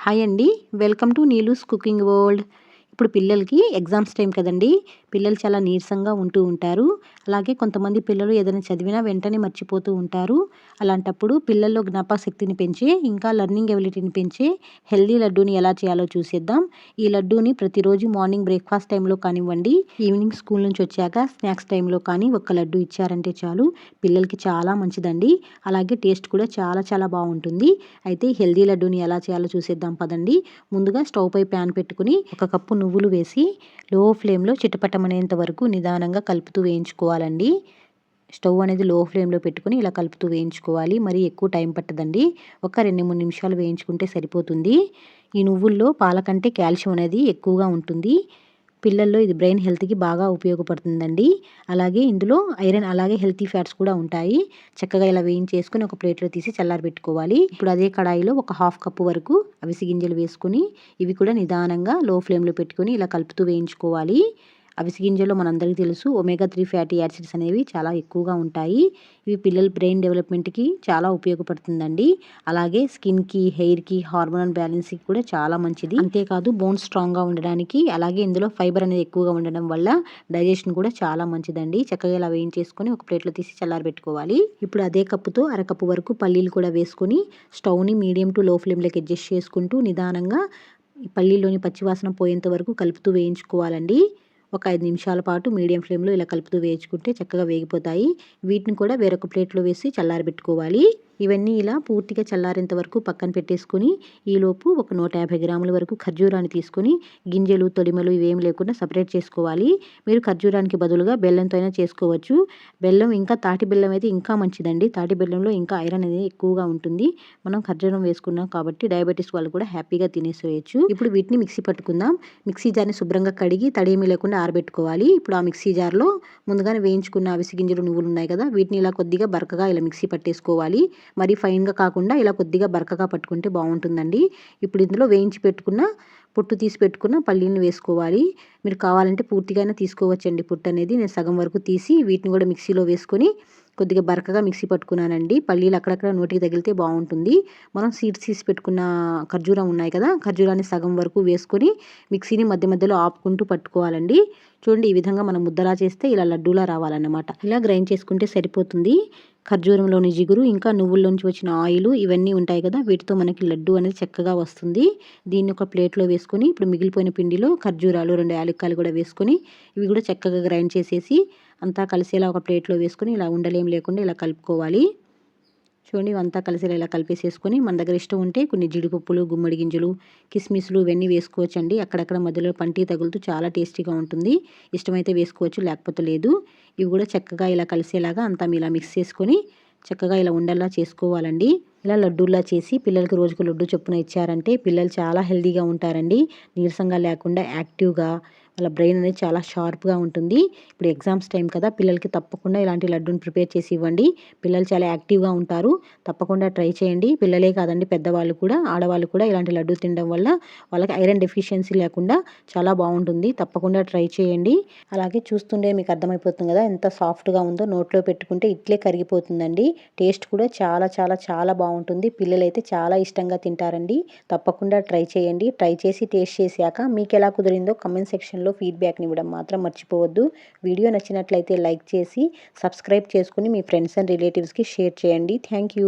Hi అండి. Welcome to Neelu's cooking world. ఇప్పుడు పిల్లలకి ఎగ్జామ్స్ టైం కదండీ! పిల్లలు చాలా నీరసంగా ఉంటూ ఉంటారు. అలాగే కొంతమంది పిల్లలు ఏదైనా చదివినా వెంటనే మర్చిపోతూ ఉంటారు. అలాంటప్పుడు పిల్లల్లో జ్ఞాపకశక్తిని పెంచే, ఇంకా లెర్నింగ్ ఎబిలిటీని పెంచే హెల్తీ లడ్డూని ఎలా చేయాలో చూసేద్దాం. ఈ లడ్డూని ప్రతిరోజు మార్నింగ్ బ్రేక్‌ఫాస్ట్ టైంలో కానివ్వండి, ఈవినింగ్ స్కూల్ నుంచి వచ్చాక స్నాక్స్ టైంలో కానీ ఒక్క లడ్డు ఇచ్చారంటే చాలు పిల్లలకి చాలా మంచిదండి. అలాగే టేస్ట్ కూడా చాలా చాలా బావుంటుంది. అయితే హెల్తీ లడ్డూని ఎలా చేయాలో చూసేద్దాం పదండి. ముందుగా స్టవ్ పై ప్యాన్ పెట్టుకుని 1 కప్పు నువ్వులు వేసి లో ఫ్లేమ్‌లో చిటపటమనేంత వరకు నిదానంగా కలుపుతూ వేయించుకోవాలండి. స్టవ్ అనేది లో ఫ్లేమ్‌లో పెట్టుకొని ఇలా కలుపుతూ వేయించుకోవాలి. మరీ ఎక్కువ టైం పట్టదండి. ఒక 2, 3 నిమిషాలు వేయించుకుంటే సరిపోతుంది. ఈ నువ్వుల్లో పాల కంటే కాల్షియం అనేది ఎక్కువగా ఉంటుంది. పిల్లల్లో ఇది బ్రెయిన్ హెల్త్‌కి బాగా ఉపయోగపడుతుందండి. అలాగే ఇందులో ఐరన్ అలాగే హెల్తీ ఫ్యాట్స్ కూడా ఉంటాయి. చక్కగా ఇలా వేయించేసుకొని ఒక ప్లేట్‌లో తీసి చల్లారబెట్టుకోవాలి. ఇప్పుడు అదే కడాయిలో ఒక హాఫ్ కప్పు వరకు అవిసె గింజలు వేసుకొని ఇవి కూడా నిదానంగా లో ఫ్లేమ్‌లో పెట్టుకొని ఇలా కలుపుతూ వేయించుకోవాలి. అవిసె గింజల్లో మనందరికీ తెలుసు ఒమేగా 3 ఫ్యాటీ యాసిడ్స్ అనేవి చాలా ఎక్కువగా ఉంటాయి. ఇవి పిల్లల బ్రెయిన్ డెవలప్‌మెంట్‌కి చాలా ఉపయోగపడుతుందండి. అలాగే స్కిన్‌కి, హెయిర్‌కి, హార్మోనల్ బ్యాలెన్స్‌కి కూడా చాలా మంచిది. అంతేకాదు బోన్స్ స్ట్రాంగ్‌గా ఉండడానికి, అలాగే ఇందులో ఫైబర్ అనేది ఎక్కువగా ఉండడం వల్ల డైజెషన్ కూడా చాలా మంచిదండి. చక్కగా ఇలా వేయించేసుకొని ఒక ప్లేట్‌లో తీసి చల్లారబెట్టుకోవాలి. ఇప్పుడు అదే కప్పుతో అరకప్పు వరకు పల్లీలు కూడా వేసుకొని స్టవ్‌ని మీడియం టు లో ఫ్లేమ్‌లోకి అడ్జస్ట్ చేసుకుంటూ నిదానంగా ఈ పల్లీలోని పచ్చివాసన పోయేంత వరకు కలుపుతూ వేయించుకోవాలండి. ఒక 5 నిమిషాల పాటు మీడియం ఫ్లేమ్‌లో ఇలా కలుపుతూ వేయించుకుంటే చక్కగా వేగిపోతాయి. వీటిని కూడా వేరొక ప్లేట్‌లో వేసి చల్లారబెట్టుకోవాలి. ఇవన్నీ ఇలా పూర్తిగా చల్లారేంత వరకు పక్కన పెట్టేసుకొని, ఈలోపు ఒక 150 గ్రాముల వరకు ఖర్జూరాన్ని తీసుకొని గింజలు, తొడిమలు ఇవేం లేకుండా సెపరేట్ చేసుకోవాలి. మీరు ఖర్జూరానికి బదులుగా బెల్లంతో అయినా చేసుకోవచ్చు. బెల్లం ఇంకా తాటి బెల్లం అయితే ఇంకా మంచిదండి. తాటి బెల్లంలో ఇంకా ఐరన్ అనేది ఎక్కువగా ఉంటుంది. మనం ఖర్జూరం వేసుకున్నాం కాబట్టి డయాబెటిస్ వాళ్ళు కూడా హ్యాపీగా తినేసేయొచ్చు. ఇప్పుడు వీటిని మిక్సీ పట్టుకుందాం. మిక్సీ జార్‌ని శుభ్రంగా కడిగి తడేమీ లేకుండా ఆరబెట్టుకోవాలి. ఇప్పుడు ఆ మిక్సీ జార్‌లో ముందుగానే వేయించుకున్న అవిసె గింజలు, నువ్వులు ఉన్నాయి కదా! వీటిని ఇలా కొద్దిగా బరకగా ఇలా మిక్సీ పట్టేసుకోవాలి. మరీ ఫైన్‌గా కాకుండా ఇలా కొద్దిగా బరకగా పట్టుకుంటే బావుంటుందండి. ఇప్పుడు ఇందులో వేయించి పెట్టుకున్న పొట్టు తీసి పెట్టుకున్న పల్లీలను వేసుకోవాలి. మీరు కావాలంటే పూర్తిగానే తీసుకోవచ్చండి పొట్టు అనేది. నేను సగం వరకు తీసి వీటిని కూడా మిక్సీలో వేసుకొని కొద్దిగా బరకగా మిక్సీ పట్టుకున్నానండి. పల్లీలు అక్కడక్కడ నోటికి తగిలితే బావుంటుంది. మనం సీడ్స్ తీసి పెట్టుకున్న ఖర్జూరం ఉన్నాయి కదా! ఖర్జూరాన్ని సగం వరకు వేసుకొని మిక్సీని మధ్య మధ్యలో ఆపుకుంటూ పట్టుకోవాలండి. చూడండి ఈ విధంగా మనం ముద్దలా చేస్తే ఇలా లడ్డూలా రావాలన్నమాట. ఇలా గ్రైండ్ చేసుకుంటే సరిపోతుంది. ఖర్జూరంలోని జిగురు, ఇంకా నువ్వుల్లోంచి వచ్చిన ఆయిలు ఇవన్నీ ఉంటాయి కదా! వీటితో మనకి లడ్డు అనేది చక్కగా వస్తుంది. దీన్ని ఒక ప్లేట్‌లో వేసుకొని ఇప్పుడు మిగిలిపోయిన పిండిలో ఖర్జూరాలు, 2 యాలక్కాయలు కూడా వేసుకొని ఇవి కూడా చక్కగా గ్రైండ్ చేసేసి అంతా కలిసేలా ఒక ప్లేట్‌లో వేసుకొని ఇలా ఉండలేం లేకుండా ఇలా కలుపుకోవాలి. చూడండి ఇవంతా కలిసేలా ఇలా కలిపేసేసుకొని మన దగ్గర ఇష్టం ఉంటే కొన్ని జీడిపప్పులు, గుమ్మడి గింజలు, కిస్మిస్‌లు ఇవన్నీ వేసుకోవచ్చండి. అక్కడక్కడ మధ్యలో పంటికి తగులుతూ చాలా టేస్టీగా ఉంటుంది. ఇష్టమైతే వేసుకోవచ్చు, లేకపోతే లేదు. ఇవి కూడా చక్కగా ఇలా కలిసేలాగా అంతా ఇలా మిక్స్ చేసుకొని చక్కగా ఇలా ఉండల్లా చేసుకోవాలండి. ఇలా లడ్డూల్లా చేసి పిల్లలకి రోజుకు లడ్డు చొప్పున ఇచ్చారంటే పిల్లలు చాలా హెల్తీగా ఉంటారండి. నీరసంగా లేకుండా యాక్టివ్‌గా వాళ్ళ బ్రెయిన్ అనేది చాలా షార్ప్‌గా ఉంటుంది. ఇప్పుడు ఎగ్జామ్స్ టైం కదా! పిల్లలకి తప్పకుండా ఇలాంటి లడ్డూని ప్రిపేర్ చేసి ఇవ్వండి. పిల్లలు చాలా యాక్టివ్‌గా ఉంటారు. తప్పకుండా ట్రై చేయండి. పిల్లలే కాదండి పెద్దవాళ్ళు కూడా, ఆడవాళ్ళు కూడా ఇలాంటి లడ్డూ తినడం వల్ల వాళ్ళకి ఐరన్ డెఫిషియన్సీ లేకుండా చాలా బావుంటుంది. తప్పకుండా ట్రై చేయండి. అలాగే చూస్తుంటే మీకు అర్థమైపోతుంది కదా! ఎంత సాఫ్ట్‌గా ఉందో నోట్లో పెట్టుకుంటే ఇట్లే కరిగిపోతుందండి. టేస్ట్ కూడా చాలా చాలా చాలా బావుంటుంది. పిల్లలైతే చాలా ఇష్టంగా తింటారండి. తప్పకుండా ట్రై చేయండి. ట్రై చేసి టేస్ట్ చేశాక మీకెలా కుదిరిందో కామెంట్ సెక్షన్‌లో ఫీడ్‌బ్యాక్‌ని ఇవ్వడం మాత్రం మర్చిపోవద్దు. వీడియో నచ్చినట్లయితే లైక్ చేసి, సబ్స్క్రైబ్ చేసుకొని మీ ఫ్రెండ్స్ అండ్ రిలేటివ్స్‌కి షేర్ చేయండి. Thank you.